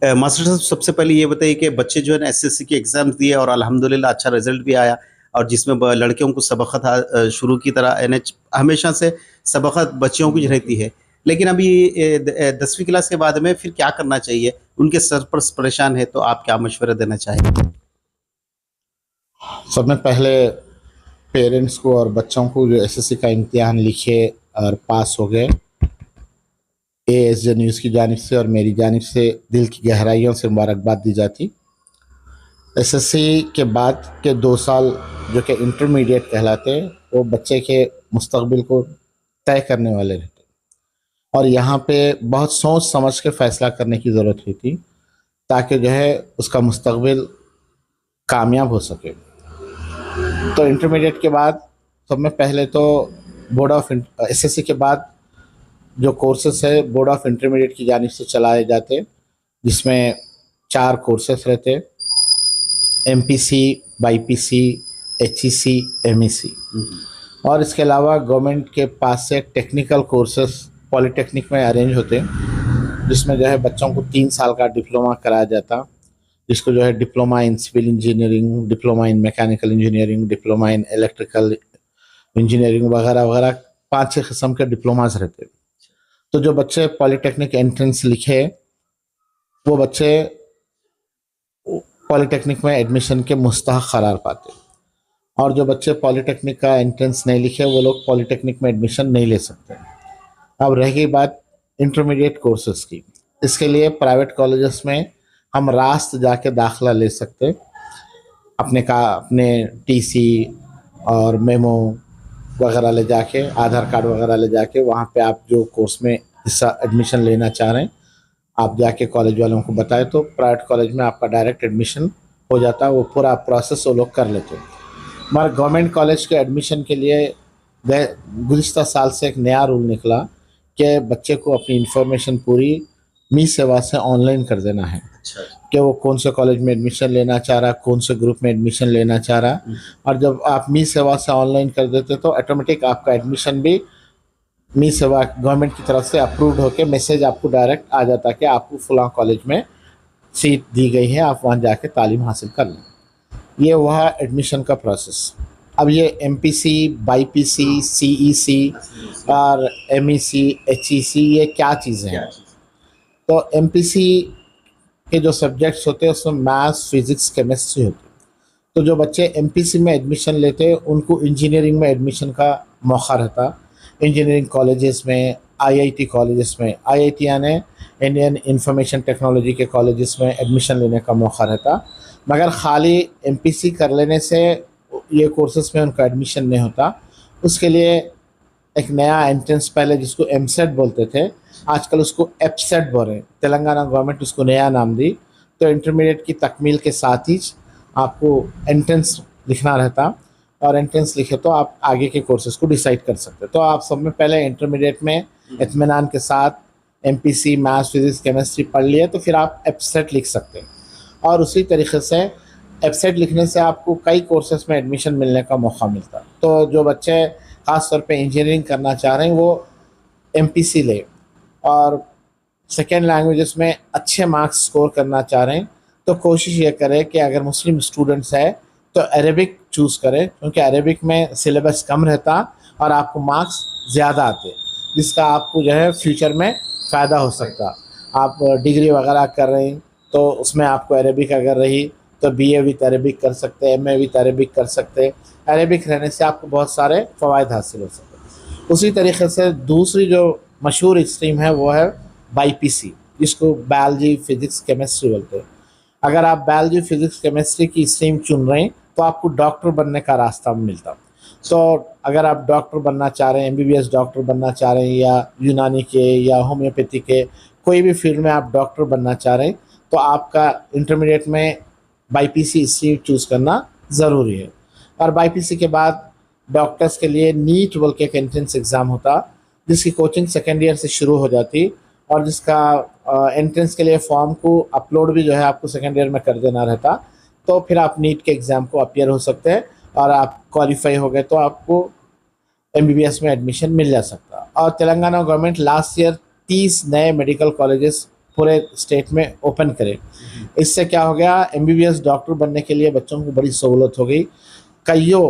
Master साहब सबसे पहले ये बताइए कि बच्चे जो है ना एसएससी के एग्ज़ाम्स दिए और अल्हम्दुलिल्लाह अच्छा रिज़ल्ट भी आया और जिसमें लड़कियों को सबक़त शुरू की तरह एनएच हमेशा से सबक़त बच्चियों की रहती है। लेकिन अभी 10वीं क्लास के बाद में फिर क्या करना चाहिए? उनके सर पर परेशान है तो आप क्या मशवरा देना चाहेंगे? सब में पहले पेरेंट्स को और बच्चों को जो एसएससी का इम्तिहान लिखे और पास हो गए, एएसजे न्यूज़ की जानिब से और मेरी जानिब से दिल की गहराइयों से मुबारकबाद दी जाती। एसएससी के बाद के 2 साल जो कि इंटरमीडिएट कहलाते हैं, वो बच्चे के मुस्तकबिल को तय करने वाले रहते और यहाँ पे बहुत सोच समझ के फ़ैसला करने की ज़रूरत होती ताकि जो है उसका मुस्तकबिल कामयाब हो सके। तो इंटरमीडिएट के बाद सब में पहले तो बोर्ड ऑफ एसएससी के बाद जो कोर्सेस है बोर्ड ऑफ इंटरमीडिएट की जानिब से चलाए जाते, जिसमें 4 कोर्सेस रहते, एमपीसी, बाईपीसी, एचईसी, एमईसी और इसके अलावा गवर्नमेंट के पास से टेक्निकल कोर्सेस पॉलिटेक्निक में अरेंज होते हैं, जिसमें जो है बच्चों को 3 साल का डिप्लोमा कराया जाता, जिसको जो है diploma in civil engineering, diploma in mechanical engineering, diploma in electrical engineering वगैरह वगैरह 5-6 किस्म के डिप्लोमास रहते। तो जो बच्चे पॉलिटेक्निक एंट्रेंस लिखे वो बच्चे पॉलिटेक्निक में एडमिशन के मुस्तहक करार पाते और जो बच्चे पॉलिटेक्निक का एंट्रेंस नहीं लिखे वो लोग पॉलिटेक्निक में एडमिशन नहीं ले सकते। अब रह गई बात इंटरमीडिएट कोर्सेज की, इसके लिए प्राइवेट कॉलेजेस में हम रास्त जाके दाखिला ले सकते, अपने टीसी और मेमो वगैरह ले जाके, आधार कार्ड वगैरह ले जाके वहाँ पे आप जो कोर्स में हिस्सा एडमिशन लेना चाह रहे हैं आप जाके कॉलेज वालों को बताएं तो प्राइवेट कॉलेज में आपका डायरेक्ट एडमिशन हो जाता है। वो पूरा प्रोसेस वो लोग कर लेते हैं। हमारे गवर्नमेंट कॉलेज के एडमिशन के लिए गुज़िश्ता साल से एक नया रूल निकला कि बच्चे को अपनी इंफॉर्मेशन पूरी मी सेवा से ऑनलाइन कर देना है। अच्छा। कि वो कौन से कॉलेज में एडमिशन लेना चाह रहा, कौन से ग्रुप में एडमिशन लेना चाह रहा, और जब आप मी सेवा से ऑनलाइन कर देते तो ऑटोमेटिक आपका एडमिशन भी मी सेवा गवर्नमेंट की तरफ से अप्रूव्ड होकर मैसेज आपको डायरेक्ट आ जाता कि आपको फलां कॉलेज में सीट दी गई है, आप वहाँ जाके तालीम हासिल कर लें। ये वह एडमिशन का प्रोसेस। अब ये एमपीसी, बाईपीसी, सीईसी और एमईसी, एचईसी ये क्या चीज़ें हैं? तो एमपीसी के जो सब्जेक्ट्स होते हैं उसमें मैथ्स, फिज़िक्स, केमिस्ट्री होती है। तो जो बच्चे एमपीसी में एडमिशन लेते हैं उनको इंजीनियरिंग में एडमिशन का मौका रहता। इंजीनियरिंग कॉलेजेस में, आईआईटी कॉलेजेस में, आईआईटी यानी इंडियन इंफॉर्मेशन टेक्नोलॉजी के कॉलेजेस में एडमिशन लेने का मौका रहता। मगर ख़ाली एमपीसी कर लेने से ये कोर्सेस में उनका एडमिशन नहीं होता। उसके लिए एक नया एंट्रेंस पहले जिसको एमसेट बोलते थे, आजकल उसको एपसेट बोल रहे हैं। तेलंगाना गवर्नमेंट उसको नया नाम दी। तो इंटरमीडिएट की तकमील के साथ ही आपको एंट्रेंस लिखना रहता और एंट्रेंस लिखे तो आप आगे के कोर्सेज को डिसाइड कर सकते। तो आप सब में पहले इंटरमीडिएट में इत्मीनान के साथ एमपीसी, मैथ्स, फिज़िक्स, केमिस्ट्री पढ़ लिए तो फिर आप एपसेट लिख सकते हैं। और उसी तरीके से एपसेट लिखने से आपको कई कोर्सेज में एडमिशन मिलने का मौका मिलता। तो जो बच्चे ख़ास तौर पे इंजीनियरिंग करना चाह रहे हैं वो एमपीसी ले, और सेकेंड लैंग्वेजेस में अच्छे मार्क्स स्कोर करना चाह रहे हैं तो कोशिश ये करें कि अगर मुस्लिम स्टूडेंट्स है तो अरेबिक चूज़ करें, क्योंकि अरेबिक में सिलेबस कम रहता और आपको मार्क्स ज़्यादा आते, जिसका आपको जो है फ्यूचर में फ़ायदा हो सकता। आप डिग्री वगैरह कर रहे हैं तो उसमें आपको अरेबिक अगर रही तो बीए विद अरेबिक कर सकते हैं, एमए विद अरेबिक कर सकते हैं। अरेबिक रहने से आपको बहुत सारे फ़वाइद हासिल हो सकते हैं। उसी तरीके से दूसरी जो मशहूर स्ट्रीम है वो है बाईपीसी, जिसको बायोलॉजी, फिज़िक्स, केमिस्ट्री बोलते हैं। अगर आप बायोलॉजी, फिज़िक्स, केमिस्ट्री की स्ट्रीम चुन रहे हैं तो आपको डॉक्टर बनने का रास्ता मिलता। तो अगर आप डॉक्टर बनना चाह रहे हैं, एमबीबीएस डॉक्टर बनना चाह रहे हैं, या यूनानी के या होम्योपैथी के कोई भी फील्ड में आप डॉक्टर बनना चाह रहे हैं तो आपका इंटरमीडिएट में बाईपीसी स्ट्रीम चूज़ करना ज़रूरी है। और बाईपीसी के बाद डॉक्टर्स के लिए नीट बोल के एक एंट्रेंस एग्ज़ाम होता, जिसकी कोचिंग सेकेंड ईयर से शुरू हो जाती और जिसका एंट्रेंस के लिए फॉर्म को अपलोड भी जो है आपको सेकेंड ईयर में कर देना रहता। तो फिर आप नीट के एग्ज़ाम को अपीयर हो सकते हैं और आप क्वालिफाई हो गए तो आपको एमबीबीएस में एडमिशन मिल जा सकता। और तेलंगाना गवर्नमेंट लास्ट ईयर 30 नए मेडिकल कॉलेजेस पूरे स्टेट में ओपन करे। इससे क्या हो गया, एमबीबीएस डॉक्टर बनने के लिए बच्चों को बड़ी सहूलत हो गई। कईयों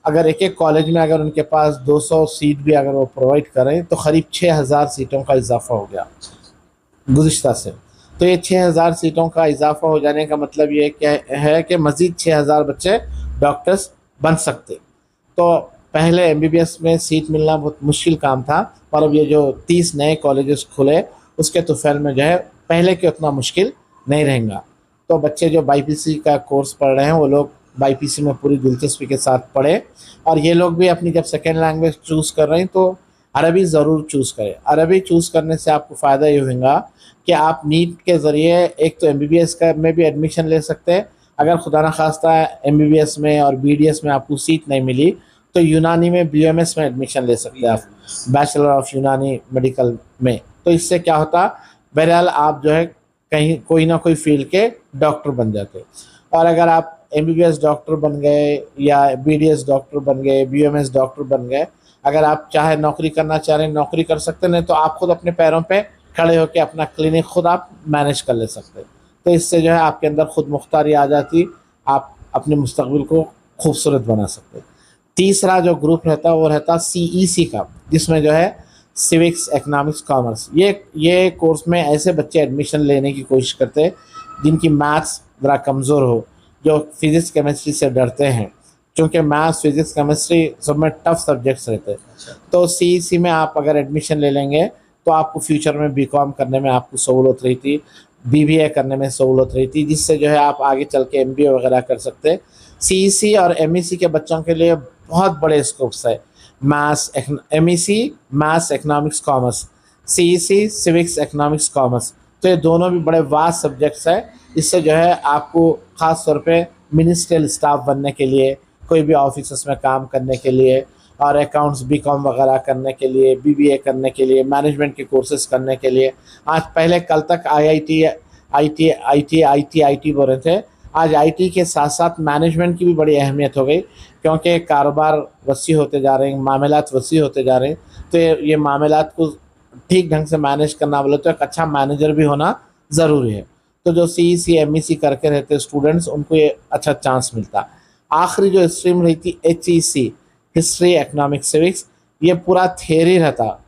अगर एक एक कॉलेज में अगर उनके पास 200 सीट भी अगर वो प्रोवाइड करें तो करीब 6000 सीटों का इजाफा हो गया गुज़िश्ता से। तो ये 6000 सीटों का इजाफा हो जाने का मतलब ये क्या है कि मज़ीद 6000 बच्चे डॉक्टर्स बन सकते। तो पहले एमबीबीएस में सीट मिलना बहुत मुश्किल काम था, पर अब ये जो 30 नए कॉलेजेस खुले उसके तुफैल में जो है पहले के उतना मुश्किल नहीं रहेगा। तो बच्चे जो बाईपीसी का कोर्स पढ़ रहे हैं वो लोग बाईपीसी में पूरी दिलचस्पी के साथ पढ़े, और ये लोग भी अपनी जब सेकेंड लैंग्वेज चूज़ कर रहे हैं तो अरबी ज़रूर चूज़ करें। अरबी चूज़ करने से आपको फ़ायदा ये होगा कि आप नीट के ज़रिए एक तो एमबीबीएस का में भी एडमिशन ले सकते हैं। अगर खुदा न खास्ता एमबीबीएस में और बीडीएस में आपको सीट नहीं मिली तो यूनानी में बीएमएस में एडमिशन ले सकते हैं आप, बैचलर ऑफ यूनानी मेडिकल में। तो इससे क्या होता, बहरहाल आप जो है कहीं कोई ना कोई फील्ड के डॉक्टर बन जाते। और अगर आप एमबीबीएस डॉक्टर बन गए या बीडीएस डॉक्टर बन गए, बीएमएस डॉक्टर बन गए, अगर आप चाहे नौकरी करना चाह रहे हैं नौकरी कर सकते, नहीं तो आप खुद अपने पैरों पे खड़े होकर अपना क्लिनिक खुद आप मैनेज कर ले सकते। तो इससे जो है आपके अंदर खुद मुख्तारी आ जाती, आप अपने मुस्तकबिल को खूबसूरत बना सकते। तीसरा जो ग्रुप रहता है वो रहता सीईसी का, जिसमें जो है सिविक्स, इकोनॉमिक्स, कॉमर्स। ये कोर्स में ऐसे बच्चे एडमिशन लेने की कोशिश करते हैं जिनकी मैथ्स ज़रा कमज़ोर हो, जो फिज़िक्स केमिस्ट्री से डरते हैं, क्योंकि मैथ्स, फिज़िक्स, केमिस्ट्री सब में टफ सब्जेक्ट्स रहते हैं। तो सीईसी में आप अगर एडमिशन ले लेंगे तो आपको फ्यूचर में बीकॉम करने में आपको सहूलत रही थी, बीबीए करने में सहूलत रही थी, जिससे जो है आप आगे चल के एमबीए वगैरह कर सकते। सीईसी और एमईसी के बच्चों के लिए बहुत बड़े स्कोप्स है। MEC maths, economics, commerce, CEC civics, economics, commerce. तो ये दोनों भी बड़े वास्ट सब्जेक्ट्स हैं। इससे जो है आपको ख़ास तौर पे मिनिस्ट्रियल स्टाफ बनने के लिए, कोई भी ऑफिस में काम करने के लिए, और अकाउंट्स बीकॉम वगैरह करने के लिए, बीबीए करने के लिए, मैनेजमेंट के कोर्सेज करने के लिए। आज पहले कल तक आईटी बोल रहे थे, आज आईटी के साथ साथ मैनेजमेंट की भी बड़ी अहमियत हो गई, क्योंकि कारोबार वसी होते जा रहे हैं, मामलात वसी होते जा रहे हैं। तो ये मामलात को ठीक ढंग से मैनेज करना बोले तो एक अच्छा मैनेजर भी होना ज़रूरी है। तो जो सीईसी एमईसी करके रहते स्टूडेंट्स, उनको ये अच्छा चांस मिलता। आखिरी जो स्ट्रीम रही थी HEC, हिस्ट्री, इकोनॉमिक्स, सिविक्स, ये पूरा थियरी रहता।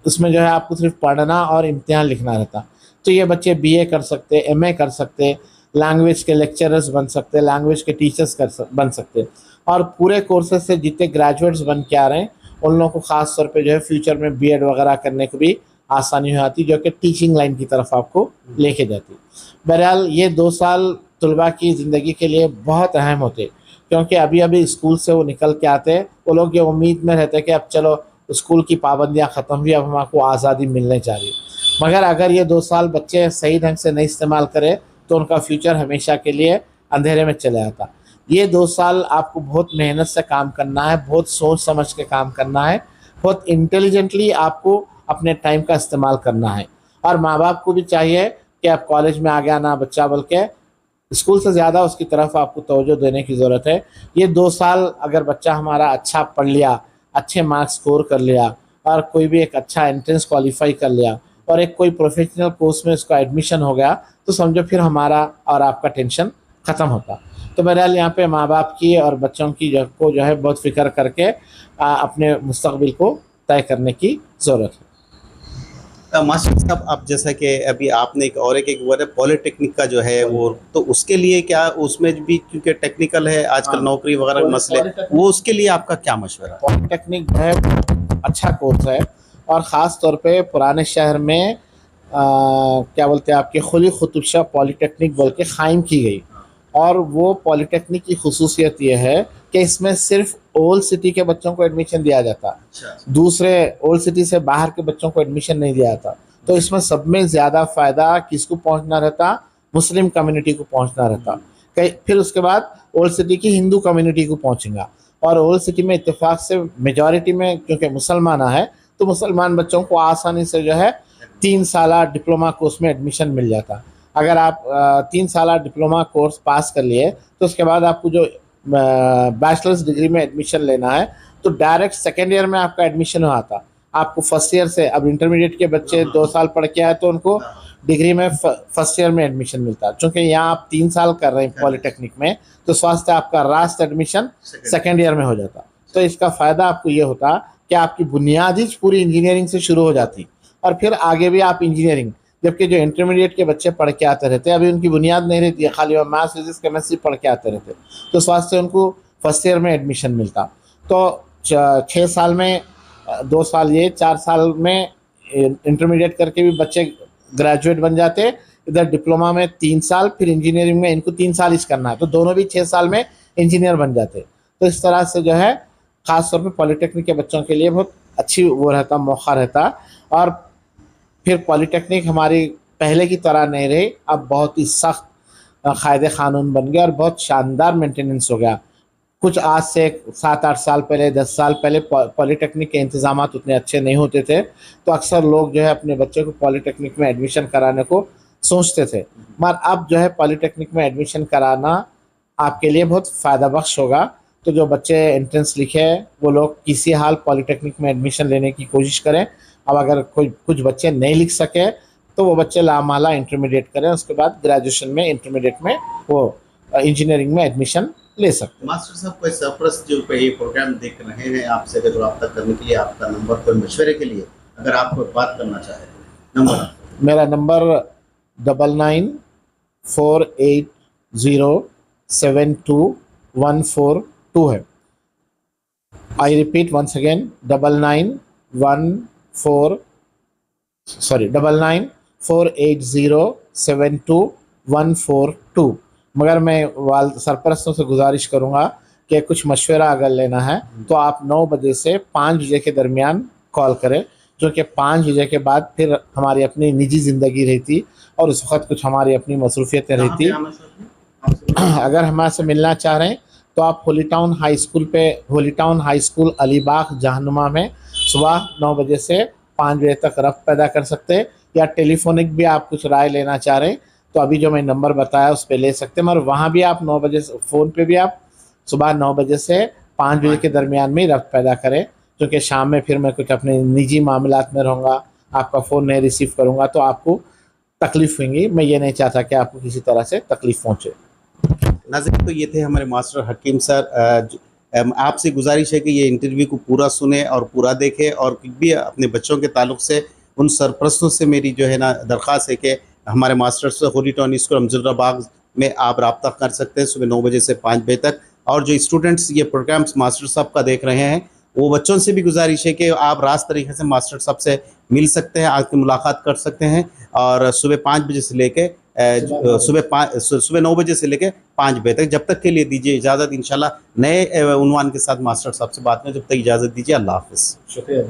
उसमें जो है आपको सिर्फ पढ़ना और इम्तिहान लिखना रहता। तो ये बच्चे बीए कर सकते, एमए कर सकते, लैंग्वेज के लेक्चरर्स बन सकते, लैंग्वेज के टीचर्स बन सकते। और पूरे कोर्सेज से जितने ग्रेजुएट्स बन के आ रहे हैं उन लोगों को ख़ास तौर पे जो है फ्यूचर में बीएड वगैरह करने को भी आसानी हो जाती, जो कि टीचिंग लाइन की तरफ आपको लेके जाती। बहरहाल ये 2 साल तलबा की ज़िंदगी के लिए बहुत अहम होते, क्योंकि अभी अभी स्कूल से वो निकल के आते हैं, वो लोग ये उम्मीद में रहते हैं कि अब चलो स्कूल की पाबंदियाँ ख़त्म हुई, अब हमको आज़ादी मिलने जा रही। मगर अगर ये 2 साल बच्चे सही ढंग से नहीं इस्तेमाल करें तो उनका फ्यूचर हमेशा के लिए अंधेरे में चले जाता। ये 2 साल आपको बहुत मेहनत से काम करना है, बहुत सोच समझ के काम करना है, बहुत इंटेलिजेंटली आपको अपने टाइम का इस्तेमाल करना है। और माँ बाप को भी चाहिए कि आप कॉलेज में आ गया ना बच्चा, बल्कि स्कूल से ज़्यादा उसकी तरफ आपको तवज्जो देने की ज़रूरत है। ये 2 साल अगर बच्चा हमारा अच्छा पढ़ लिया, अच्छे मार्क्स स्कोर कर लिया, और कोई भी एक अच्छा एंट्रेंस क्वालिफाई कर लिया, और एक कोई प्रोफेशनल कोर्स में उसका एडमिशन हो गया, तो समझो फिर हमारा और आपका टेंशन ख़त्म होता। तो बहरहाल यहाँ पे माँ बाप की और बच्चों की जो है बहुत फ़िक्र करके अपने मुस्तकबिल को तय करने की ज़रूरत है। मास्टर साहब, आप जैसा कि अभी आपने एक वर्ड है पॉलिटेक्निक का जो है वो, तो उसके लिए क्या उसमें भी क्योंकि टेक्निकल है आजकल नौकरी वगैरह के मसले, वो उसके लिए आपका क्या मशवरा है? पॉलिटेक्निक जो है अच्छा कोर्स है, और ख़ास तौर पे पुराने शहर में क्या बोलते हैं आपके खुली कुतुब शाह पॉलिटेक्निक बोल के क़ायम की गई। और वो पॉलिटेक्निक की खुसूसियत ये है कि इसमें सिर्फ ओल्ड सिटी के बच्चों को एडमिशन दिया जाता, दूसरे ओल्ड सिटी से बाहर के बच्चों को एडमिशन नहीं दिया जाता। तो इसमें सब में ज़्यादा फ़ायदा किसको पहुंचना रहता? मुस्लिम कम्युनिटी को पहुंचना रहता। फिर उसके बाद ओल्ड सिटी की हिंदू कम्युनिटी को पहुंचेगा, और ओल्ड सिटी में इत्तेफाक से मेजॉरिटी में क्योंकि मुसलमान है, तो मुसलमान बच्चों को आसानी से जो है 3 साल डिप्लोमा कोर्स में एडमिशन मिल जाता। अगर आप 3 साल डिप्लोमा कोर्स पास कर लिए तो उसके बाद आपको जो बैचलर्स डिग्री में एडमिशन लेना है तो डायरेक्ट सेकेंड ईयर में आपका एडमिशन हुआ था। आपको फर्स्ट ईयर से, अब इंटरमीडिएट के बच्चे 2 साल पढ़ के आए तो उनको डिग्री में फर्स्ट ईयर में एडमिशन मिलता है। चूँकि यहाँ आप 3 साल कर रहे हैं पॉलिटेक्निक में, तो स्वास्थ्य आपका लास्ट एडमिशन सेकेंड ईयर में हो जाता। तो इसका फ़ायदा आपको ये होता कि आपकी बुनियादी पूरी इंजीनियरिंग से शुरू हो जाती और फिर आगे भी आप इंजीनियरिंग, जबकि जो इंटरमीडिएट के बच्चे पढ़ के आते रहते हैं अभी उनकी बुनियाद नहीं रहती है, खाली वो मैथ्स फिजिक्स केमिस्ट्री पढ़ के आते रहते, तो स्वास्थ्य उनको फर्स्ट ईयर में एडमिशन मिलता। तो 6 साल में 2 साल ये 4 साल में इंटरमीडिएट करके भी बच्चे ग्रेजुएट बन जाते। इधर डिप्लोमा में 3 साल, फिर इंजीनियरिंग में इनको 3 साल ही करना है, तो दोनों भी 6 साल में इंजीनियर बन जाते। तो इस तरह से जो है ख़ास तौर पे पॉलिटेक्निक के बच्चों के लिए बहुत अच्छी वो रहता, मौका रहता। और फिर पॉलिटेक्निक हमारी पहले की तरह नहीं रही, अब बहुत ही सख्त कायदे क़ानून बन गया और बहुत शानदार मेंटेनेंस हो गया। कुछ आज से 7-8 साल पहले, 10 साल पहले पॉलिटेक्निक के इंतज़ामात उतने अच्छे नहीं होते थे, तो अक्सर लोग जो है अपने बच्चे को पॉलिटेक्निक में एडमिशन कराने को सोचते थे। मगर अब जो है पॉलिटेक्निक में एडमिशन कराना आपके लिए बहुत फ़ायदा बख्श होगा। तो जो बच्चे एंट्रेंस लिखे वो लोग किसी हाल पॉलिटेक्निक में एडमिशन लेने की कोशिश करें। अब अगर कुछ बच्चे नहीं लिख सके तो वो बच्चे लामाला इंटरमीडिएट करें, उसके बाद ग्रेजुएशन में इंटरमीडिएट में वो इंजीनियरिंग में एडमिशन ले सकते हैं। मास्टर साहब, कोई सरप्रस्त जो ये प्रोग्राम देख रहे हैं, आपसे अगर रब्ता करने के लिए आपका नंबर, कोई मशवरे के लिए अगर आप कोई बात करना चाहें, नंबर? मेरा नंबर 9948072142 है। I repeat once again, 9948072142। मगर मैं सरपरस्तों से गुजारिश करूँगा कि कुछ मशवरा अगर लेना है तो आप 9 बजे से 5 बजे के दरमियान कॉल करें, जो कि 5 बजे के बाद फिर हमारी अपनी निजी ज़िंदगी रहती और उस वक्त कुछ हमारी अपनी मसरूफियतें रहती। अगर हमारे से मिलना चाह रहे हैं तो आप Holi town high school Alibag Jahanuma में सुबह 9 बजे से 5 बजे तक रब्त पैदा कर सकते हैं, या टेलीफोनिक भी आप कुछ राय लेना चाह रहे हैं तो अभी जो मैं नंबर बताया उस पर ले सकते हैं। मगर वहाँ भी आप 9 बजे से फ़ोन पे भी आप सुबह 9 बजे से 5 बजे के दरमियान में रब्त पैदा करें, क्योंकि शाम में फिर मैं कुछ अपने निजी मामलात में रहूँगा, आपका फ़ोन नहीं रिसीव करूँगा तो आपको तकलीफ़ होंगी। मैं ये नहीं चाहता कि आपको किसी तरह से तकलीफ़ पहुँचे। नाज़रीन, तो ये थे हमारे मास्टर हकीम सर। आपसे गुजारिश है कि ये इंटरव्यू को पूरा सुने और पूरा देखें, और भी अपने बच्चों के ताल्लुक से उन सरपरस्तों से मेरी जो है ना दरख्वास्त है कि हमारे मास्टर से होली टाउन स्कूल अमजुर्रा बाग में आप रब्ता कर सकते हैं सुबह 9 बजे से 5 बजे तक। और जो स्टूडेंट्स ये प्रोग्राम्स मास्टर साहब का देख रहे हैं, वो बच्चों से भी गुजारिश है कि आप रास्त तरीके से मास्टर साहब से मिल सकते हैं, आके मुलाकात कर सकते हैं। और सुबह 5 बजे से लेके सुबह 9 बजे से लेके 5 बजे तक, जब तक के लिए दीजिए इजाज़त। इंशाल्लाह नए उन्वान के साथ मास्टर साहब से बात में, जब तक इजाज़त दीजिए। अल्लाह हाफ़िज़। शुक्रिया।